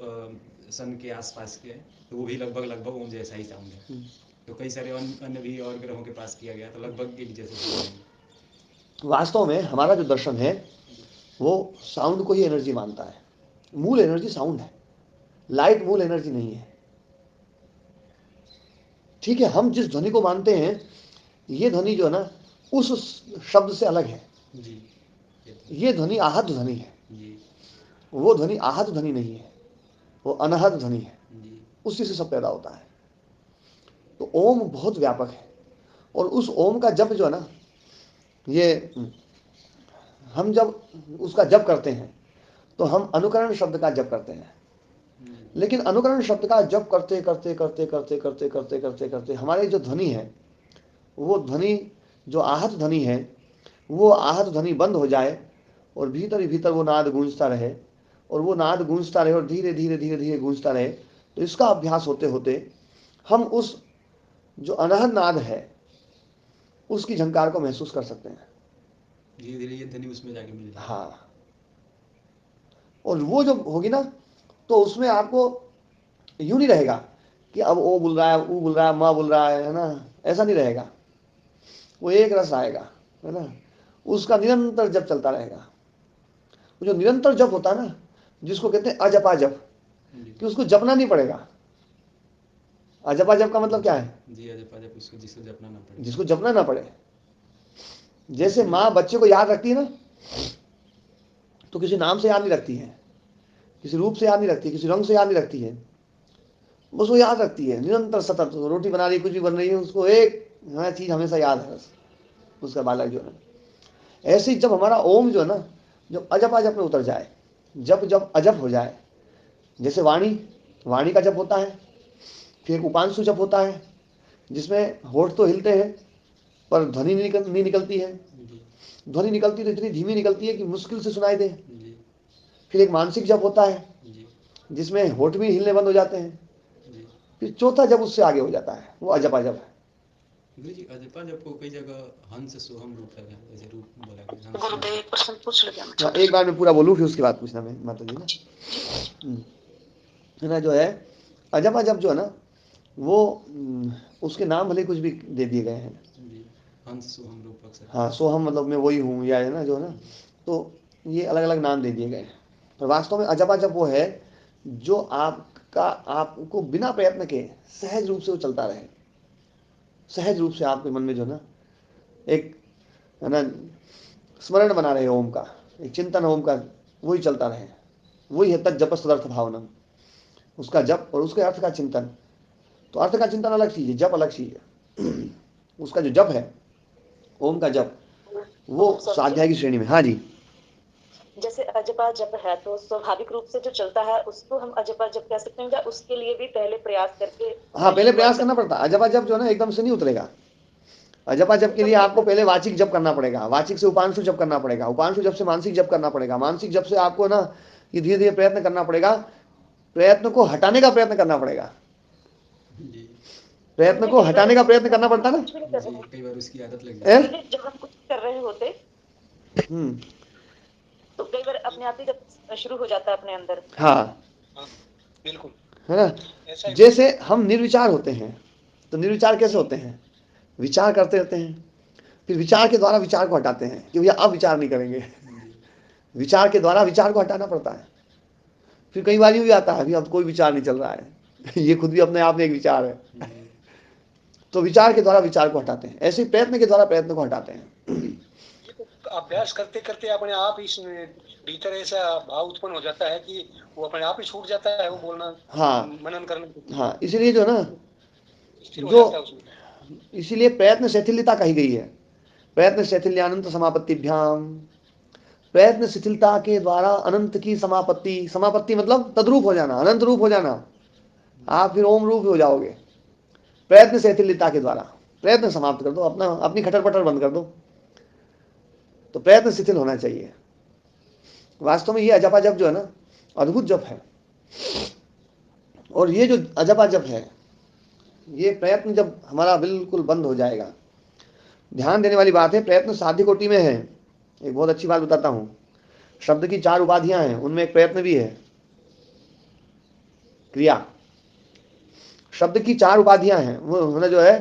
सन के आसपास के है, तो वो भी लगभग ओम जैसा ही साउंड है। तो कई सारे अन्य भी और ग्रहों के पास किया गया तो लगभग एक जैसे साउंड है। वास्तव में हमारा जो दर्शन है वो साउंड को ही एनर्जी मानता है। मूल एनर्जी साउंड है, लाइट मूल एनर्जी नहीं है। ठीक है, हम जिस ध्वनि को मानते हैं, ये ध्वनि जो है ना, उस शब्द से अलग है। जी ये ध्वनि आहत ध्वनि है, जी वो ध्वनि आहत ध्वनि नहीं है, वो अनहद ध्वनि है, जी उसी से सब पैदा होता है। तो ओम बहुत व्यापक है, और उस ओम का जप जो है ना, ये हम जब उसका जप करते हैं तो हम अनुकरण शब्द का जप करते हैं। लेकिन अनुकरण शब्द का जप करते करते करते करते करते करते करते करते हमारी जो ध्वनि है, वो ध्वनि जो आहत ध्वनि है, वो आहत ध्वनि बंद हो जाए और भीतर ही भीतर वो नाद गूंजता रहे, और वो नाद गूंजता रहे और धीरे धीरे धीरे धीरे गूंजता रहे। तो इसका अभ्यास होते होते हम उस जो अनहद नाद है उसकी झंकार को महसूस कर सकते हैं। धीरे धीरे ये ध्वनि उसमें जाके मिल जाए। हाँ, और वो जो होगी ना, तो उसमें आपको यूं नहीं रहेगा कि अब ओ बोल रहा है, ऊ बोल रहा है, माँ बोल रहा है ना, ऐसा नहीं रहेगा। वो एक रस आएगा, है ना, उसका निरंतर जप चलता रहेगा। वो जो निरंतर जप होता है ना, जिसको कहते हैं अजपा जप, कि उसको जपना नहीं पड़ेगा। अजपा जप का मतलब क्या है? जी अजपा जप, उसको जिसको जपना ना पड़े। जिसको जपना ना पड़े। जैसे माँ बच्चे को याद रखती है ना, तो किसी नाम से याद नहीं रखती है, किसी रूप से याद नहीं रखती, किसी रंग से याद नहीं रखती है, बस वो याद रखती है निरंतर सतत। रोटी बना रही, कुछ भी बन रही है, उसको एक चीज हमेशा याद है बस, उसका बालक जो है। ऐसे ही जब हमारा ओम जो है ना, जब अजप अजप में उतर जाए, जब जब अजप हो जाए, जैसे वाणी, वाणी का जप होता है, फिर उपांशु जप होता है जिसमें होठ तो हिलते हैं पर ध्वनि नहीं निकलती है। ध्वनि निकलती तो इतनी धीमी निकलती है कि मुश्किल से सुनाई दे। फिर एक मानसिक जप होता है जिसमें होठ भी हिलने बंद हो जाते हैं। फिर चौथा जप उससे आगे हो जाता है, वो अजपा जप है। गुरु जी अजपा जप को कई जगह हंस सोहम रूप लगा, जैसे रूप बोला गया। गुरुदेव एक प्रश्न पूछ लिया मैं। हाँ, एक बार मैं पूरा बोलूँ फिर उसके बाद पूछना मैं माता जी ना। है ना, जो है अजपा जप जो है ना, वो उसके नाम भले कुछ भी दे दिए गए हैं। हंस सोहम रूप अक्सर। हाँ, सोहम मतलब मैं वही हूँ, या है ना जो है ना, तो ये अलग अलग नाम दे दिए गए हैं। पर वास्तव में अजपा जप वो है जो आपको बिना प्रयत्न के सहज रूप से वो चलता रहे। सहज रूप से आपके मन में जो है ना, एक है ना स्मरण बना रहे ओम का, एक चिंतन ओम का, वही चलता रहे। वही है तत् जप सदर्थ भावनम, उसका जप और उसके अर्थ का चिंतन। तो अर्थ का चिंतन अलग चीज है, जप अलग चीज है। उसका जो जप है, ओम का जप, वो स्वाध्याय की श्रेणी में। हाँ जी, जैसे अजपा जप है तो स्वाभाविक रूप से जो चलता है उसको हम अजपा जप कह सकते हैं, या उसके लिए भी पहले प्रयास करके? हाँ, पहले प्रयास करना पड़ता है। अजपा जप जो है ना एकदम से नहीं उतरेगा। अजपा जप के लिए आपको पहले वाचिक जप करना पड़ेगा, वाचिक से उपांशु जप करना पड़ेगा, उपांशु जप से मानसिक जप करना पड़ेगा, मानसिक जप से आपको ना ये धीरे धीरे प्रयत्न करना पड़ेगा, प्रयत्न को हटाने का प्रयत्न करना पड़ेगा। प्रयत्न को हटाने का प्रयत्न करना पड़ता है ना। कुछ भी नहीं कर रहे जी हैं। कई बार उसकी आदत लग हैं? जाती है। जब हम कुछ कर रहे होते हम्म, तो कई बार अपने आप ही जब शुरू हो जाता है अपने अंदर। हाँ, हाँ, बिल्कुल है ना। ऐसा ही जैसे हम निर्विचार होते हैं, तो निर्विचार कैसे होते हैं? विचार करते रहते हैं, फिर विचार के द्वारा विचार को हटाते हैं कि भैया अब विचार नहीं करेंगे। जी विचार के द्वारा विचार को हटाना पड़ता है। फिर कई बार यूं भी आता है अभी अब कोई विचार नहीं चल रहा है ये खुद भी अपने आप में एक विचार है। जी तो विचार के द्वारा विचार को हटाते हैं, ऐसे ही प्रयत्न के द्वारा प्रयत्न को हटाते हैं। ये तो अभ्यास करते करते अपने आप ही इसमें भीतर ऐसा भाव उत्पन्न हो जाता है कि वो अपने आप ही छूट जाता है, वो बोलना हाँ, मनन करना हाँ, इसलिए जो ना, स्थिर हो जो जाता है उसमें। इसीलिए प्रयत्न शिथिलता कही गई है। प्रयत्न शिथिल्यानंत समापत्तिभ्याम, प्रयत्न शिथिलता के द्वारा अनंत की समापत्ति। समापत्ति मतलब तद्रूप हो जाना, अनंत रूप हो जाना। आप फिर ओम रूप हो जाओगे प्रयत्न शिथिलता के द्वारा। प्रयत्न समाप्त कर दो, अपना अपनी खटर पटर बंद कर दो। तो प्रयत्न शिथिल होना चाहिए। वास्तव में ये अजपा जप जो है ना, अद्भुत जप है। और ये जो अजपा जप है, ये प्रयत्न जब हमारा बिल्कुल बंद हो जाएगा। ध्यान देने वाली बात है, प्रयत्न साध्य कोटि में है। एक बहुत अच्छी बात बताता हूं, शब्द की 4 उपाधियां हैं, उनमें एक प्रयत्न भी है, क्रिया। शब्द की 4 उपाधियां हैं, वो होना जो है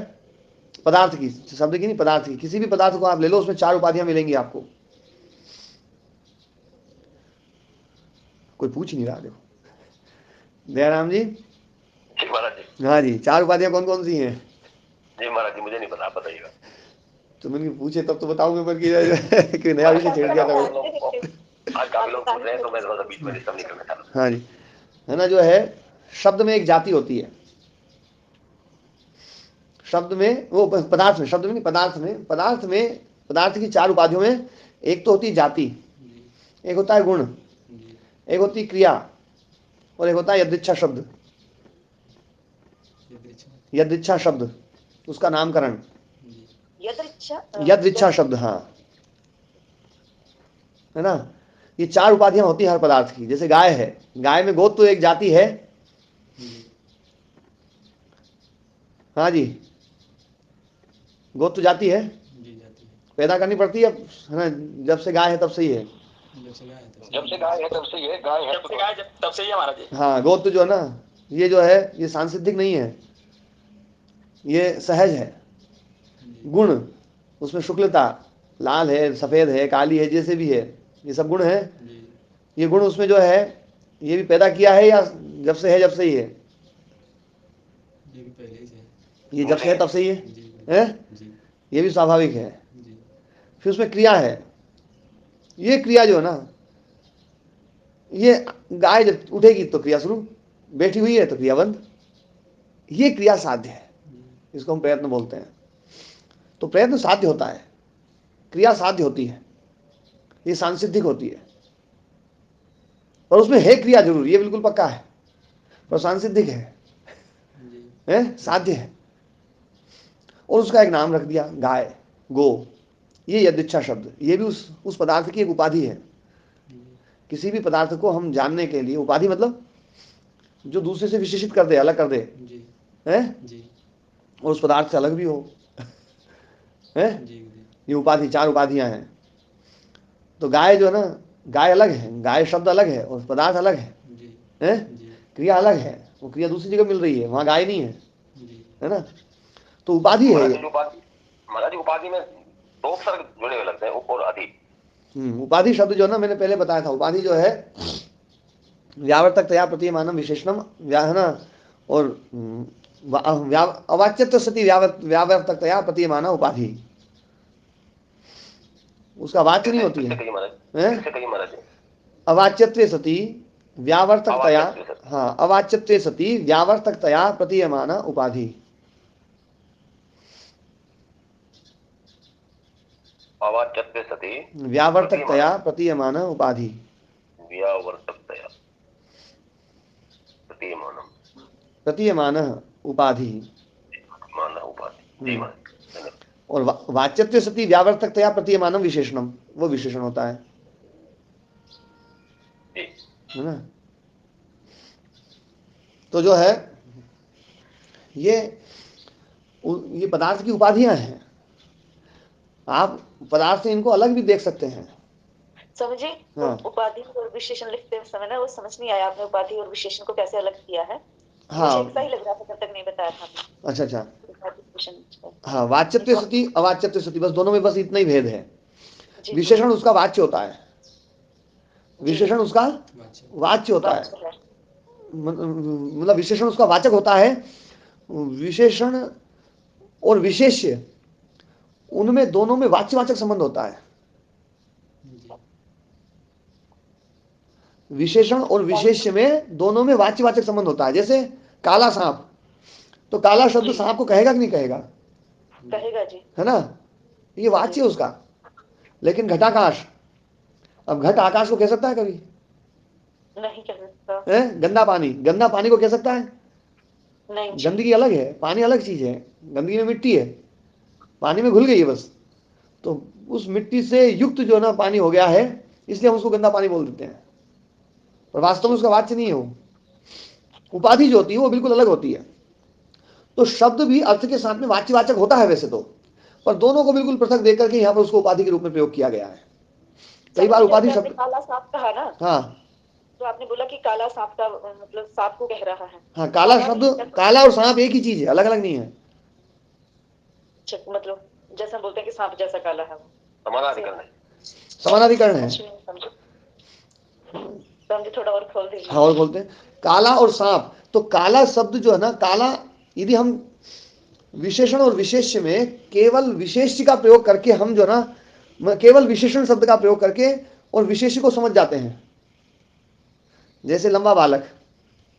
पदार्थ की, शब्द की नहीं पदार्थ की। किसी भी पदार्थ को आप ले लो, उसमें 4 उपाधियां मिलेंगी आपको। कोई पूछ नहीं रहा, देखो दयाराम जी। जी महाराज जी। हाँ जी, 4 उपाधियां कौन कौन सी हैं? जी महाराज जी, मुझे नहीं पता, आप बताइएगा। तो मैंने पूछे तब तो बताऊंगे, पर कि नया विषय छेड़ दिया था मैंने। आज काफी लोग पूछ रहे हैं तो मैं थोड़ा बीच में डिस्टर्ब नहीं करना चाहता। हाँ जी, है ना। जो है शब्द में एक जाति होती है, शब्द में, वो पदार्थ में, शब्द में नहीं पदार्थ में, पदार्थ में, पदार्थ की 4 उपाधियों में एक तो होती है जाति, जी एक होता है गुण, जी एक होती है क्रिया, और एक होता है यदृच्छा शब्द। ये दृश्य यदृच्छा शब्द, उसका नामकरण। जी यदृच्छा यदृच्छा शब्द, हाँ, है ना। ये 4 उपाधियां होती है हर पदार्थ की। जैसे गाय है, गाय में गोत्र तो एक जाति है। जी हाँ जी, गोत्र तो जाति है, जी जाती है। पैदा करनी पड़ती है, है ना। जब से गाय है तब से ही है। जब से गाय है तब से जब से गाय है तब से ये गाय है, तब से ये हमारा जी। हाँ, गोत्र जो है ना, ये जो है ये सांसिधिक नहीं है, ये सहज है। जी गुण, उसमें शुक्लता, लाल है, सफेद है, काली है, जैसे भी है, ये सब गुण है। जी ये गुण उसमें जो है, ये भी पैदा किया है या जब से है जब से ही है? ये भी पहले ही से है। ये जब से है तब से ही है, जी हैं? जी ये भी स्वाभाविक है। जी फिर उसमें क्रिया है। ये क्रिया जो है ना, ये गाय जब उठेगी तो क्रिया शुरू, बैठी हुई है तो क्रिया बंद। ये क्रिया साध्य है, इसको हम प्रयत्न बोलते हैं। तो प्रयत्न साध्य होता है, क्रिया साध्य होती है, ये सांसिधिक होती है। और उसमें है क्रिया जरूर, ये बिल्कुल पक्का है, पर सांसिधिक है, साध्य है। और उसका एक नाम रख दिया, गाय, गो। ये यदृच्छा शब्द, ये भी उस पदार्थ की एक उपाधि है। किसी भी पदार्थ को हम जानने के लिए, उपाधि मतलब जो दूसरे से विशेषित कर दे, अलग कर दे, जी है, जी और उस पदार्थ से अलग भी हो, है। जी जी ये उपाधि, 4 उपाधियां हैं। तो गाय जो है ना, गाय अलग है, गाय शब्द अलग है और पदार्थ अलग है, जी हैं? जी क्रिया अलग है, वो क्रिया दूसरी जगह मिल रही है, वहां गाय नहीं है, जी है ना। तो उपाधि है ये। महाराज जी उपाधि में 2 उपसर्ग जुड़े हुए लगते हैं, उप और अधि। उपाधि शब्द जो है ना, मैंने पहले बताया था, उपाधि जो है व्यावर्तकतया प्रतीयमानम विशेषणम, है ना। और अवाच्यत्व सति व्यावर्तकतया प्रतीयमान उपाधि, उसका वाच्य नहीं होती है, हैं? अवाच्यत्वे सति व्यावर्तकतया, हाँ, अवाच्यत्वे सति व्यावर्तकतया प्रतीयमान उपाधि। अवाच्यत्वे सति व्यावर्तकतया प्रतीयमान उपाधि। व्यावर्तकतया प्रतीयमानम, प्रतीयमान उपाधि। मान उपाधि। जी महाराज। और वाच्यत्व सति व्यावर्तकतया प्रतीयमानम विशेषणम, वो विशेषण होता है ना। तो जो है ये ये पदार्थ की उपाधियां हैं। आप पदार्थ से इनको अलग भी देख सकते हैं। समझे? हाँ। उपाधि और विशेषण लिखते समय ना वो समझ नहीं आया, आपने उपाधि और विशेषण को कैसे अलग किया है। हाँ। मुझे ऐसा ही लग रहा था, जब तक नहीं बताया था आपने। अच्छा अच्छा। उपाधि विशेषण। हाँ, वाच्यत्व सती अवाच्यत्व सती, बस दोनों में बस इतना ही भेद है। जी, विशेषण उसका वाच्य होता है, जी। विशेषण उसका वाच्य। वाच्य होता है। वाच्य है। मतलब विशेषण उसका वाचक होता है। विशेषण और विशेष्य, उनमें दोनों में वाच्यवाचक संबंध होता है। जी। विशेषण और विशेष्य में दोनों में वाच्यवाचक संबंध होता है। जैसे काला सांप, तो काला शब्द जी। सांप को कहेगा कि नहीं कहेगा? कहेगा जी। है ना, ये वाच्य है उसका। लेकिन घटाकाश, अब घट आकाश को कह सकता है कभी? नहीं कह सकता। है? गंदा पानी, गंदा पानी को कह सकता है? नहीं जी। गंदगी अलग है, पानी अलग चीज है। गंदगी में मिट्टी है, पानी में घुल गई है बस। तो उस मिट्टी से युक्त जो ना पानी हो गया है, इसलिए हम उसको गंदा पानी बोल देते हैं, पर वास्तव में उसका वाच्य नहीं है वो। उपाधि जो होती है वो बिल्कुल अलग होती है। तो शब्द भी अर्थ के साथ में वाच्यवाचक होता है वैसे तो, पर दोनों को बिल्कुल पृथक देकर के यहाँ पर उसको उपाधि के रूप में प्रयोग किया गया है। कई बार उपाधि आपने शब्द, काला सांप कहा ना, हाँ तो आपने बोला कि काला सांप का मतलब सांप को कह रहा है। हाँ, काला शब्द, काला और सांप एक ही चीज है, अलग अलग नहीं है। मतलब जैसा हम बोलते हैं कि सांप जैसा काला है वो, समानाधिकरण है। समानाधिकरण है। समझे, थोड़ा और खोल दीजिए। हाँ, और बोलते हैं काला और सांप। तो काला शब्द जो है ना, काला, यदि हम विशेषण और विशेष्य में केवल विशेष्य का प्रयोग करके, हम जो ना केवल विशेषण शब्द का प्रयोग करके और विशेष्य को समझ जाते हैं। जैसे लंबा बालक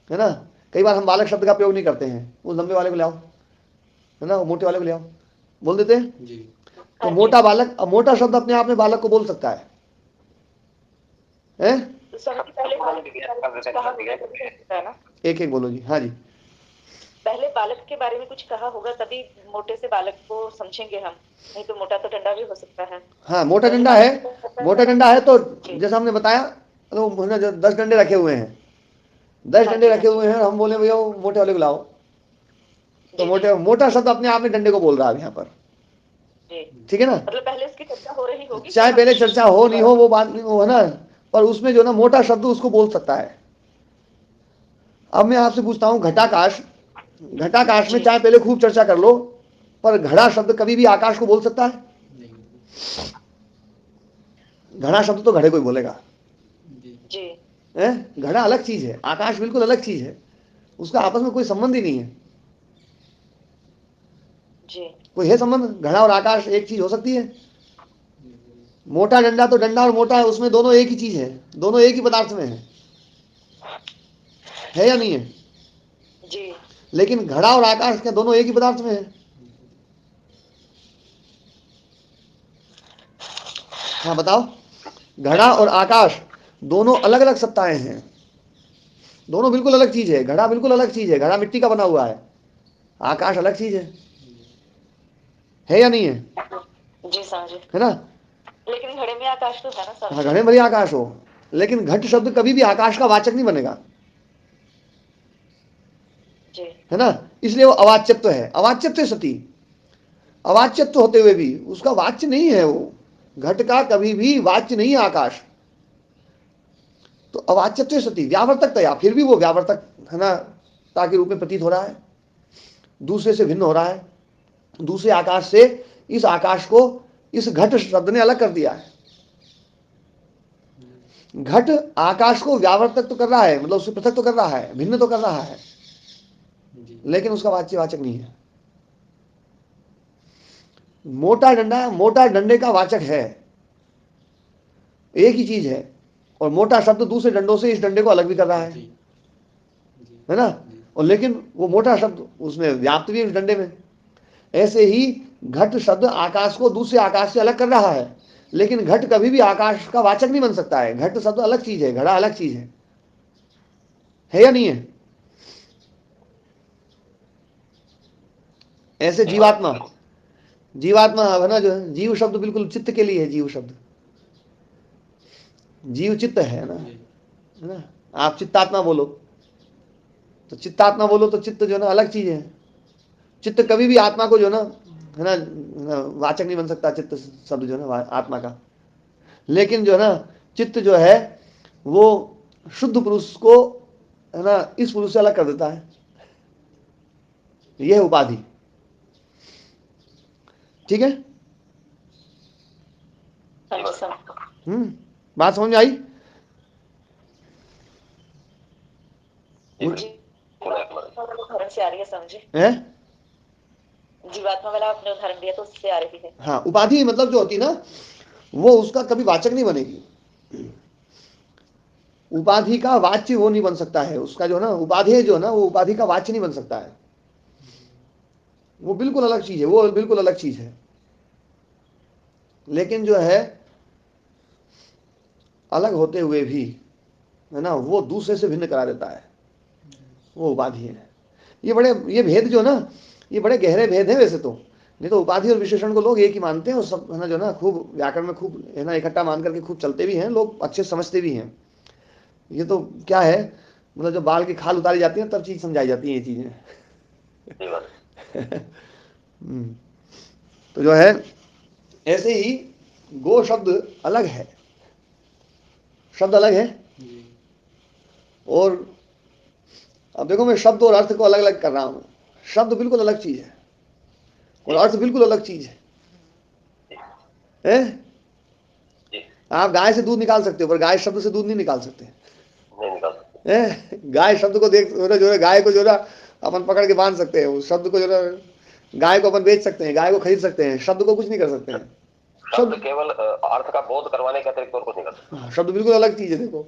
है ना, कई बार हम बालक शब्द का प्रयोग नहीं करते हैं, वो लंबे वाले को ले आओ, है ना, वो मोटे वाले को ले आओ, बोल देते हैं। जी। तो मोटा बालक, अब मोटा शब्द अपने आप में बालक को बोल सकता है? तो सबसे पहले बालक के बारे में कुछ कहा होगा तभी तो होता है ना। एक एक बोलो जी। हाँ जी। पहले बालक के बारे में कुछ कहा होगा तभी मोटे से बालक को समझेंगे हम, नहीं तो मोटा तो डंडा भी हो सकता है। हाँ, मोटा डंडा है, मोटा डंडा है तो जैसा हमने बताया, तो 10 डंडे रखे हुए हैं, 10 डंडे रखे हुए हैं, हम बोले भैया वो मोटे वाले को लाओ, तो मोटे, मोटा शब्द अपने आप में डंडे को बोल रहा है यहाँ पर। ठीक है ना, मतलब पहले इसकी चर्चा हो रही होगी, चाहे पहले चर्चा हो नहीं हो वो बात नहीं, वो है ना, पर उसमें जो ना मोटा शब्द उसको बोल सकता है। अब मैं आपसे पूछता हूँ, घटाकाश, घटाकाश में चाहे पहले खूब चर्चा कर लो, पर घड़ा शब्द कभी भी आकाश को बोल सकता है? घड़ा शब्द तो घड़े को ही बोलेगा। जी। घड़ा अलग चीज है, आकाश बिल्कुल अलग चीज है, उसका आपस में कोई संबंध ही नहीं है। जी। कोई है संबंध? घड़ा और आकाश एक चीज हो सकती है? मोटा डंडा, तो डंडा और मोटा है, उसमें दोनों एक ही चीज है, दोनों एक ही पदार्थ में है या नहीं है? जी। लेकिन घड़ा और आकाश क्या दोनों एक ही पदार्थ में है? हाँ बताओ, घड़ा और आकाश दोनों अलग अलग सत्ताएं हैं, दोनों बिल्कुल अलग चीज है। घड़ा बिल्कुल अलग चीज है, घड़ा मिट्टी का बना हुआ है, आकाश अलग चीज है या नहीं है? जी समझे। है ना, लेकिन घड़े में आकाश तो है ना सर। हाँ, घड़े में भी आकाश हो, लेकिन घट शब्द कभी भी आकाश का वाचक नहीं बनेगा, जी। है ना, इसलिए वो अवाच्यत्व है। अवाच्यत्व सती, अवाच्यत्व होते हुए भी उसका वाच्य नहीं है वो, घट का कभी भी वाच्य नहीं है आकाश। तो अवाच्यत्व सती व्यावर्तकतया, फिर भी वो व्यावर्तक है ना ताकि रूप में प्रतीत हो रहा है, दूसरे से भिन्न हो रहा है, दूसरे आकाश से इस आकाश को इस घट शब्द ने अलग कर दिया है। घट आकाश को व्यावर्तक तो कर रहा है, मतलब उससे पृथक तो कर रहा है, भिन्न तो कर रहा है, लेकिन उसका वाच्यवाचक नहीं है। मोटा डंडा, मोटा डंडे का वाचक है, एक ही चीज है, और मोटा शब्द दूसरे डंडों से इस डंडे को अलग भी कर रहा है ना, और लेकिन वो मोटा शब्द उसमें व्याप्त भी है उस डंडे में। ऐसे ही घट शब्द आकाश को दूसरे आकाश से अलग कर रहा है, लेकिन घट कभी भी आकाश का वाचक नहीं बन सकता है। घट शब्द अलग चीज है, घड़ा अलग चीज है या नहीं है? ऐसे जीवात्मा, जीवात्मा है ना, जो है जीव शब्द बिल्कुल चित्त के लिए है, जीव शब्द, जीव चित्त है ना, आप चित्तात्मा बोलो, तो चित्तात्मा बोलो तो चित्त जो है ना अलग चीज है, चित्त कभी भी आत्मा को जो ना है ना वाचक नहीं बन सकता, चित्त शब्द जो है ना आत्मा का। लेकिन जो है ना चित्त जो है वो शुद्ध पुरुष को है ना इस पुरुष से अलग कर देता है, यह है उपाधि। ठीक है, बात समझ में आई? उदाहरण से आ रही है, समझे? है जीवात्मा वाला आपने उदाहरण दिया तो उससे आ रही है। हाँ, उपाधि मतलब जो होती है ना वो उसका कभी वाचक नहीं बनेगी। उपाधि का वाच्य वो नहीं बन सकता है, उसका जो है ना उपाधि जो है ना वो उपाधि का वाच्य नहीं बन सकता है, वो बिल्कुल अलग चीज है, वो बिल्कुल अलग चीज है। लेकिन जो है अलग होते हुए भी है ना वो दूसरे से भिन्न करा देता है, वो उपाधि है। ये भेद जो ना ये बड़े गहरे भेद हैं वैसे तो, नहीं तो उपाधि और विशेषण को लोग एक ही मानते हैं और सब है ना जो ना खूब व्याकरण में खूब है ना इकट्ठा मान करके खूब चलते भी हैं, लोग अच्छे समझते भी हैं। ये तो क्या है, मतलब जब बाल की खाल उतारी जाती है तब चीज समझाई जाती है ये चीजें। तो जो है ऐसे ही गो शब्द अलग है, शब्द अलग है। और अब देखो मैं शब्द और अर्थ को अलग अलग कर रहा हूं, शब्द बिल्कुल अलग चीज है और अर्थ बिल्कुल अलग चीज है? आप गाय से दूध निकाल सकते हो पर गाय शब्द से दूध नहीं निकाल सकते। गाय शब्द को देख जो है गाय को जो है अपन पकड़ के बांध सकते हैं, उस शब्द को जो है गाय को अपन बेच सकते हैं, गाय को खरीद सकते हैं, शब्द को कुछ नहीं कर सकते हैं। शब्द केवल अर्थ का बोध करवाने के अतिरिक्त और कुछ नहीं करता। शब्द बिल्कुल अलग चीज है, देखो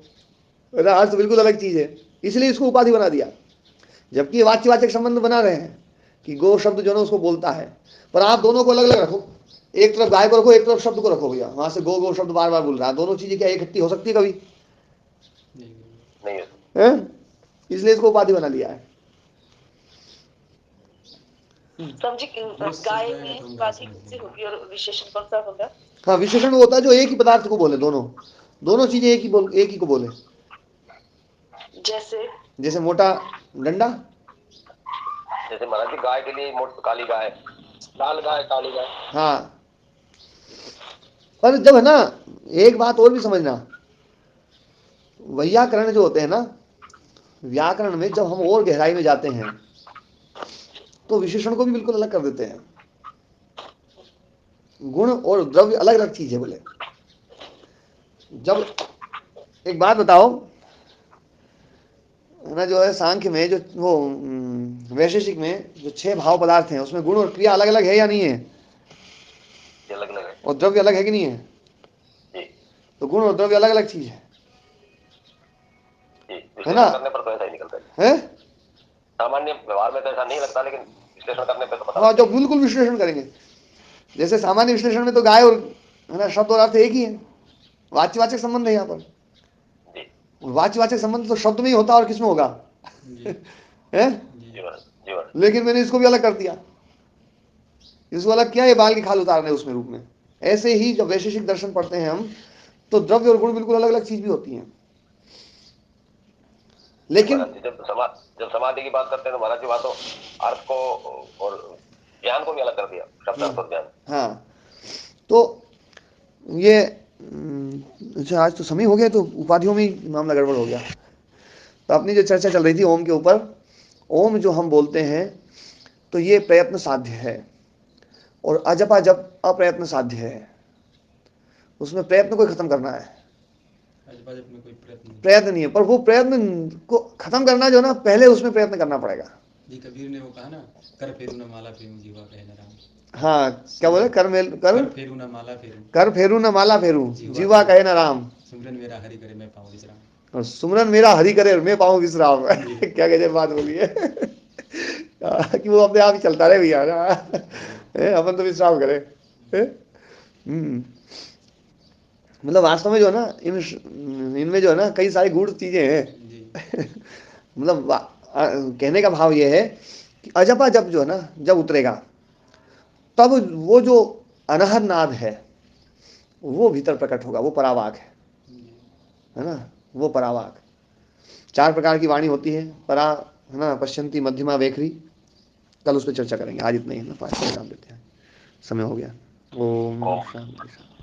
अर्थ बिल्कुल अलग चीज है, इसलिए इसको उपाधि बना दिया। जबकि ये वाच्यवाचक संबंध बना रहे हैं कि गो शब्द जो है उसको बोलता है, पर आप दोनों को अलग अलग रखो, एक तरफ गाय को रखो एक तरफ शब्द को रखो, भैया वहां से गो गो शब्द बार बार बोल रहा है, दोनों चीजें क्या इकट्ठी हो सकती है कभी? नहीं है, इसलिए इसको उपाधि बना लिया है। समझी? गाय में उपाधि किससे होगी और विशेषण कौन सा होगा? हाँ, विशेषण वो होता है जो एक ही पदार्थ को बोले, दोनों चीजें एक ही को बोले। जैसे मोटा डंडा, जैसे महाराज जी गाय के लिए काली गाय, लाल गाय, काली गाय। हाँ, पर जब है ना एक बात और भी समझना, वैयाकरण जो होते हैं ना, व्याकरण में जब हम और गहराई में जाते हैं तो विशेषण को भी बिल्कुल अलग कर देते हैं। गुण और द्रव्य अलग अलग चीज है बोले। जब एक बात बताओ ना, जो है सांख्य में जो वो वैशेषिक में जो 6 भाव पदार्थ हैं उसमें गुण और क्रिया अलग अलग है या नहीं है? अलग अलग है। और द्रव्य अलग है कि नहीं है? तो गुण और द्रव्य अलग अलग चीज है ना? करने पर तो ऐसा ही निकलता है। सामान्य व्यवहार में तो ऐसा नहीं लगता, लेकिन विश्लेषण करने पर तो पता। हाँ, जो बिल्कुल विश्लेषण करेंगे, जैसे सामान्य विश्लेषण में तो गाय और है ना शब्द और अर्थ एक ही है, वाच्यवाचक संबंध है यहाँ पर। वाच्यवाचक संबंध तो शब्द में ही होता और किसमें होगा? है? लेकिन मैंने इसको भी अलग कर दिया, इसको अलग किया, ये बाल की खाल उतारने उसमें रूप में। ऐसे ही जब वैशेषिक दर्शन पढ़ते हैं हम तो द्रव्य और गुण बिल्कुल अलग अलग चीज भी होती हैं। लेकिन जब समाधि की बात करते हैं तो महाराज जी बातों अर्थ को और ज्ञान को भी अलग कर दिया, शब्द अर्थ और ज्ञान। हाँ, तो ये अच्छा आज तो समय हो गया, तो उपाधियों में ही मामला गड़बड़ हो गया। तो अपनी जो चर्चा चल रही थी ओम के ऊपर, ओम जो हम बोलते हैं तो ये प्रयत्न साध्य है और अजपा जप अप्रयत्न साध्य है। उसमें प्रयत्न को खत्म करना है, अजपा जप में कोई प्रयत्न नहीं है, पर वो प्रयत्न को खत्म करना जो ना पहले उसमें प्रयत्न करना पड़ेगा। जी कबीर ने वो कहा ना, कर फेरू न माला फेरू जीवा कहे न राम। हाँ, क्या बोले? कर फेरू न माला फेरू, कर फेरू न माला फेरू जीवा कहे न राम। सुमरन मेरा हरि करे मैं पाऊं विश्राम। और सुमरन मेरा हरि करे मैं पाऊं विश्राम। क्या गजब बात बोली है कि वो अपने आप ही चलता रहे भैया ना, अपन तो विश्राम करें। मतलब वास्तव में जो है ना इनमें जो है ना कई सारी गूढ़ चीजें हैं। मतलब कहने का भाव ये है कि अजपा जप जो है ना जब उतरेगा तब वो जो अनहद नाद है वो भीतर प्रकट होगा, वो परावाक है ना, वो परावाक। 4 प्रकार की वाणी होती है, परा है ना, पश्चंती, मध्यमा, वेखरी कल उस पर चर्चा करेंगे। आज इतना ही है ना, 5 मिनट आप देते हैं, समय हो गया। ओम शांति शांति।